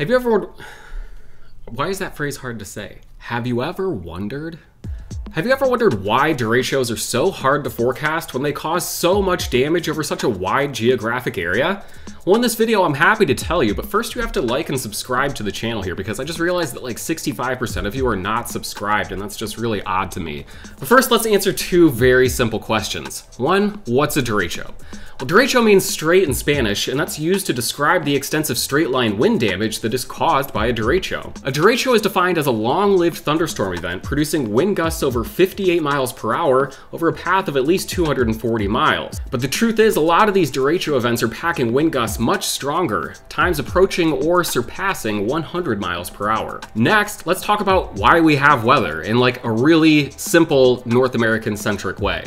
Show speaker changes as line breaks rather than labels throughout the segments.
Have you ever... Why is that phrase hard to say? Have you ever wondered? Have you ever wondered why derechos are so hard to forecast when they cause so much damage over such a wide geographic area? Well, in this video, I'm happy to tell you, but first you have to like and subscribe to the channel here because I just realized that like 65% of you are not subscribed, and that's just really odd to me. But first, let's answer two very simple questions. One, what's a derecho? Well, derecho means straight in Spanish, and that's used to describe the extensive straight-line wind damage that is caused by a derecho. A derecho is defined as a long-lived thunderstorm event producing wind gusts over 58 miles per hour over a path of at least 240 miles. But the truth is, a lot of these derecho events are packing wind gusts much stronger, times approaching or surpassing 100 miles per hour. Next, let's talk about why we have weather in like a really simple North American-centric way.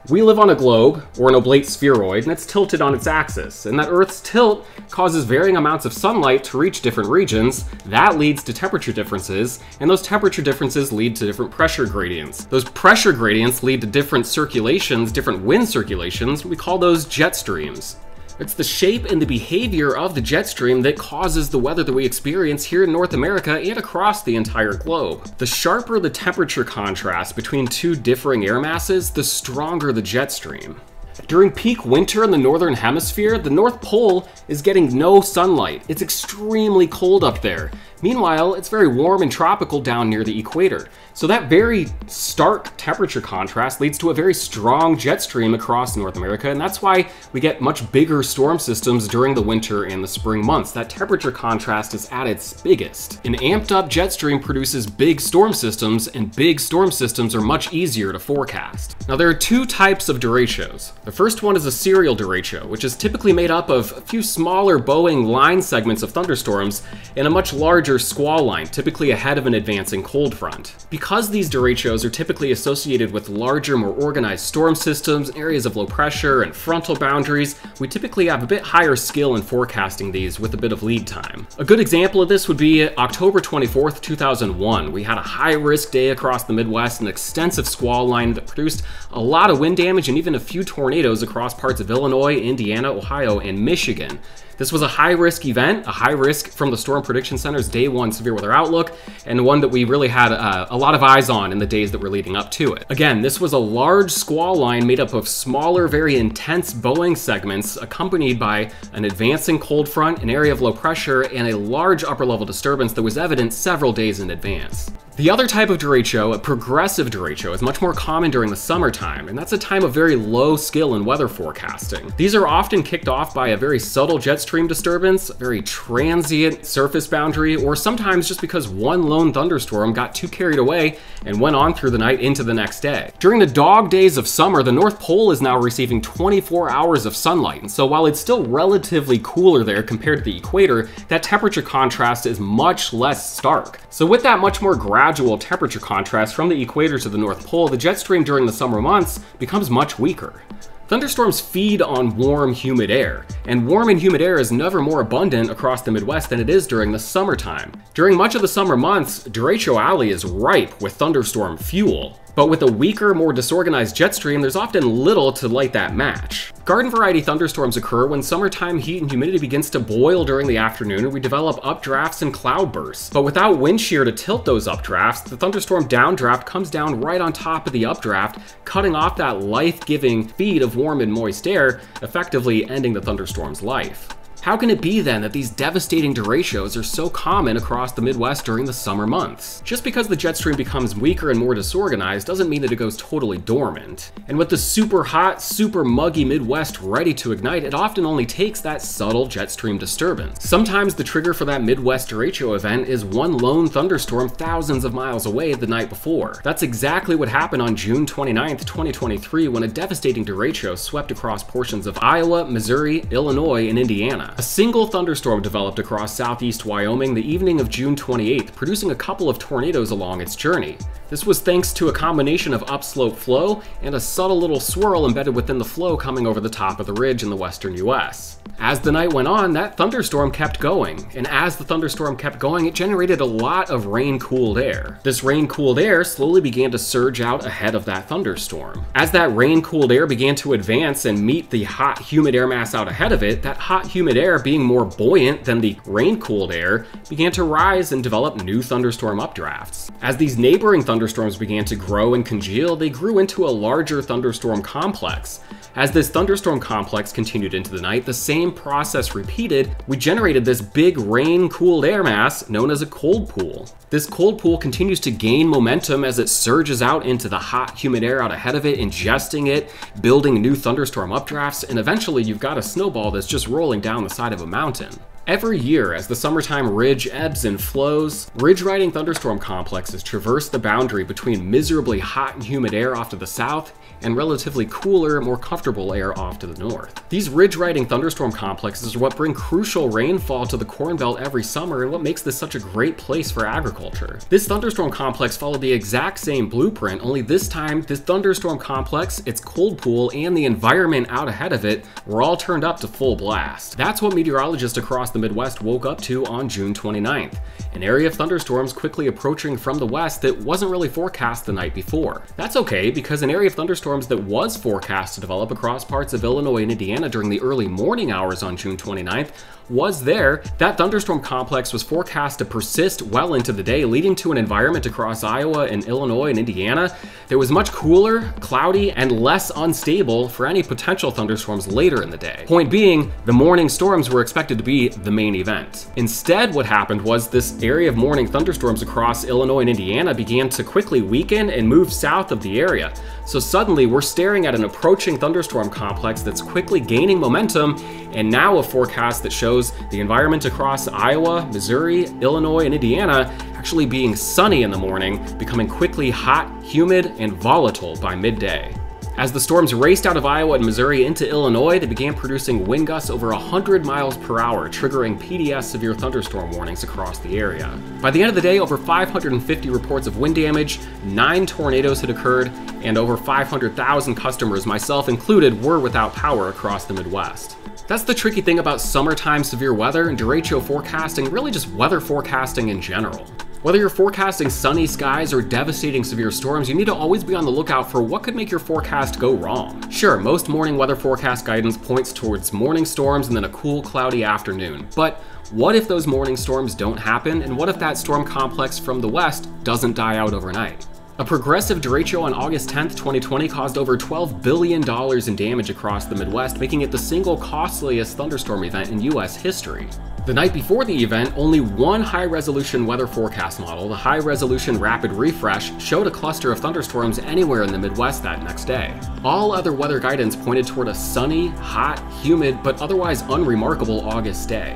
We live on a globe, or an oblate spheroid, and it's tilted on its axis, and that Earth's tilt causes varying amounts of sunlight to reach different regions. That leads to temperature differences, and those temperature differences lead to different pressure gradients. Those pressure gradients lead to different circulations, different wind circulations. We call those jet streams. It's the shape and the behavior of the jet stream that causes the weather that we experience here in North America and across the entire globe. The sharper the temperature contrast between two differing air masses, the stronger the jet stream. During peak winter in the Northern Hemisphere, the North Pole is getting no sunlight. It's extremely cold up there. Meanwhile, it's very warm and tropical down near the equator. So that very stark temperature contrast leads to a very strong jet stream across North America, and that's why we get much bigger storm systems during the winter and the spring months. That temperature contrast is at its biggest. An amped up jet stream produces big storm systems, and big storm systems are much easier to forecast. Now, there are two types of derechos. The first one is a serial derecho, which is typically made up of a few smaller bowing line segments of thunderstorms and a much larger squall line, typically ahead of an advancing cold front. Because these derechos are typically associated with larger, more organized storm systems, areas of low pressure, and frontal boundaries, we typically have a bit higher skill in forecasting these with a bit of lead time. A good example of this would be October 24th, 2001. We had a high-risk day across the Midwest, an extensive squall line that produced a lot of wind damage and even a few tornadoes across parts of Illinois, Indiana, Ohio, and Michigan. This was a high-risk event, a high risk from the Storm Prediction Center's Day 1 Severe Weather Outlook, and one that we really had a lot of eyes on in the days that were leading up to it. Again, this was a large squall line made up of smaller, very intense bowing segments accompanied by an advancing cold front, an area of low pressure, and a large upper-level disturbance that was evident several days in advance. The other type of derecho, a progressive derecho, is much more common during the summertime, and that's a time of very low skill in weather forecasting. These are often kicked off by a very subtle jet stream disturbance, a very transient surface boundary, or sometimes just because one lone thunderstorm got too carried away and went on through the night into the next day. During the dog days of summer, the North Pole is now receiving 24 hours of sunlight, and so while it's still relatively cooler there compared to the equator, that temperature contrast is much less stark. So with that much more gradual temperature contrast from the equator to the North Pole, the jet stream during the summer months becomes much weaker. Thunderstorms feed on warm, humid air, and warm and humid air is never more abundant across the Midwest than it is during the summertime. During much of the summer months, Derecho Alley is ripe with thunderstorm fuel. But with a weaker, more disorganized jet stream, there's often little to light that match. Garden variety thunderstorms occur when summertime heat and humidity begins to boil during the afternoon and we develop updrafts and cloud bursts. But without wind shear to tilt those updrafts, the thunderstorm downdraft comes down right on top of the updraft, cutting off that life-giving feed of warm and moist air, effectively ending the thunderstorm's life. How can it be then that these devastating derechos are so common across the Midwest during the summer months? Just because the jet stream becomes weaker and more disorganized doesn't mean that it goes totally dormant. And with the super hot, super muggy Midwest ready to ignite, it often only takes that subtle jet stream disturbance. Sometimes the trigger for that Midwest derecho event is one lone thunderstorm thousands of miles away the night before. That's exactly what happened on June 29th, 2023, when a devastating derecho swept across portions of Iowa, Missouri, Illinois, and Indiana. A single thunderstorm developed across southeast Wyoming the evening of June 28th, producing a couple of tornadoes along its journey. This was thanks to a combination of upslope flow and a subtle little swirl embedded within the flow coming over the top of the ridge in the western US. As the night went on, that thunderstorm kept going, and as the thunderstorm kept going, it generated a lot of rain-cooled air. This rain-cooled air slowly began to surge out ahead of that thunderstorm. As that rain-cooled air began to advance and meet the hot, humid air mass out ahead of it, that hot, humid air, being more buoyant than the rain-cooled air, began to rise and develop new thunderstorm updrafts. As these neighboring thunderstorms began to grow and congeal, they grew into a larger thunderstorm complex. As this thunderstorm complex continued into the night, the same process repeated. We generated this big rain-cooled air mass known as a cold pool. This cold pool continues to gain momentum as it surges out into the hot, humid air out ahead of it, ingesting it, building new thunderstorm updrafts, and eventually you've got a snowball that's just rolling down the side of a mountain. Every year, as the summertime ridge ebbs and flows, ridge-riding thunderstorm complexes traverse the boundary between miserably hot and humid air off to the south and relatively cooler, more comfortable air off to the north. These ridge-riding thunderstorm complexes are what bring crucial rainfall to the Corn Belt every summer and what makes this such a great place for agriculture. This thunderstorm complex followed the exact same blueprint, only this time, this thunderstorm complex, its cold pool, and the environment out ahead of it were all turned up to full blast. That's what meteorologists across the Midwest woke up to on June 29th, an area of thunderstorms quickly approaching from the west that wasn't really forecast the night before. That's okay, because an area of thunderstorms that was forecast to develop across parts of Illinois and Indiana during the early morning hours on June 29th was there. That thunderstorm complex was forecast to persist well into the day, leading to an environment across Iowa and Illinois and Indiana that was much cooler, cloudy, and less unstable for any potential thunderstorms later in the day. Point being, the morning storms were expected to be the main event. Instead, what happened was this area of morning thunderstorms across Illinois and Indiana began to quickly weaken and move south of the area. So suddenly, we're staring at an approaching thunderstorm complex that's quickly gaining momentum, and now a forecast that shows the environment across Iowa, Missouri, Illinois, and Indiana actually being sunny in the morning, becoming quickly hot, humid, and volatile by midday. As the storms raced out of Iowa and Missouri into Illinois, they began producing wind gusts over 100 miles per hour, triggering PDS severe thunderstorm warnings across the area. By the end of the day, over 550 reports of wind damage, 9 tornadoes had occurred, and over 500,000 customers, myself included, were without power across the Midwest. That's the tricky thing about summertime severe weather and derecho forecasting, really just weather forecasting in general. Whether you're forecasting sunny skies or devastating severe storms, you need to always be on the lookout for what could make your forecast go wrong. Sure, most morning weather forecast guidance points towards morning storms and then a cool, cloudy afternoon. But what if those morning storms don't happen, and what if that storm complex from the west doesn't die out overnight? A progressive derecho on August 10th, 2020 caused over $12 billion in damage across the Midwest, making it the single costliest thunderstorm event in US history. The night before the event, only one high-resolution weather forecast model, the High-Resolution Rapid Refresh, showed a cluster of thunderstorms anywhere in the Midwest that next day. All other weather guidance pointed toward a sunny, hot, humid, but otherwise unremarkable August day.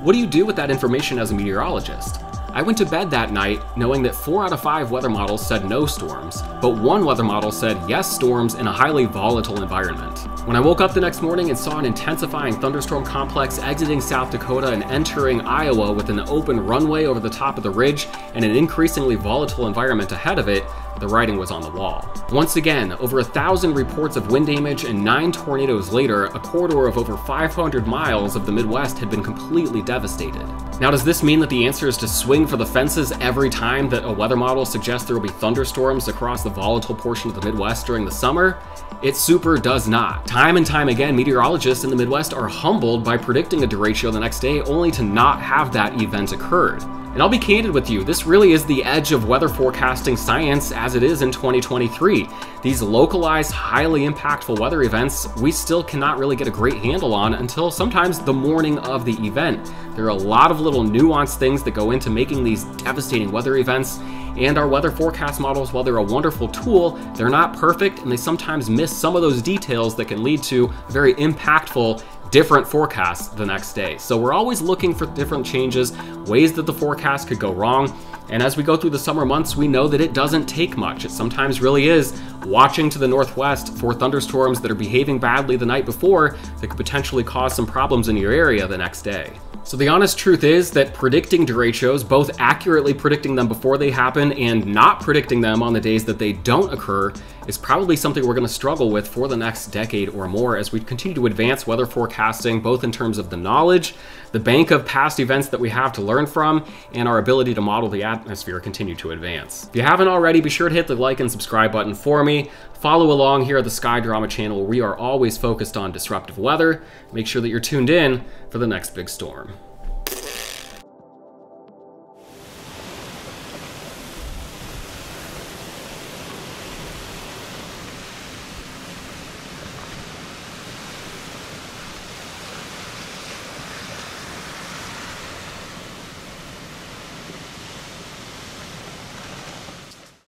What do you do with that information as a meteorologist? I went to bed that night knowing that 4 out of 5 weather models said no storms, but one weather model said yes storms in a highly volatile environment. When I woke up the next morning and saw an intensifying thunderstorm complex exiting South Dakota and entering Iowa with an open runway over the top of the ridge and an increasingly volatile environment ahead of it, the writing was on the wall. Once again, over 1,000 reports of wind damage and 9 tornadoes later, a corridor of over 500 miles of the Midwest had been completely devastated. Now, does this mean that the answer is to swing for the fences every time that a weather model suggests there will be thunderstorms across the volatile portion of the Midwest during the summer? It super does not. Time and time again, meteorologists in the Midwest are humbled by predicting a derecho the next day only to not have that event occurred. And I'll be candid with you, this really is the edge of weather forecasting science as it is in 2023. These localized, highly impactful weather events, we still cannot really get a great handle on until sometimes the morning of the event. There are a lot of little nuanced things that go into making these devastating weather events, and our weather forecast models, while they're a wonderful tool, they're not perfect, and they sometimes miss some of those details that can lead to very impactful different forecasts the next day. So we're always looking for different changes, ways that the forecast could go wrong. And as we go through the summer months, we know that it doesn't take much. It sometimes really is watching to the northwest for thunderstorms that are behaving badly the night before that could potentially cause some problems in your area the next day. So the honest truth is that predicting derechos, both accurately predicting them before they happen and not predicting them on the days that they don't occur, is probably something we're going to struggle with for the next decade or more as we continue to advance weather forecasting, both in terms of the knowledge, the bank of past events that we have to learn from, and our ability to model the atmosphere continue to advance. If you haven't already, be sure to hit the like and subscribe button for me. Follow along here at the Sky Drama channel, where we are always focused on disruptive weather. Make sure that you're tuned in for the next big storm.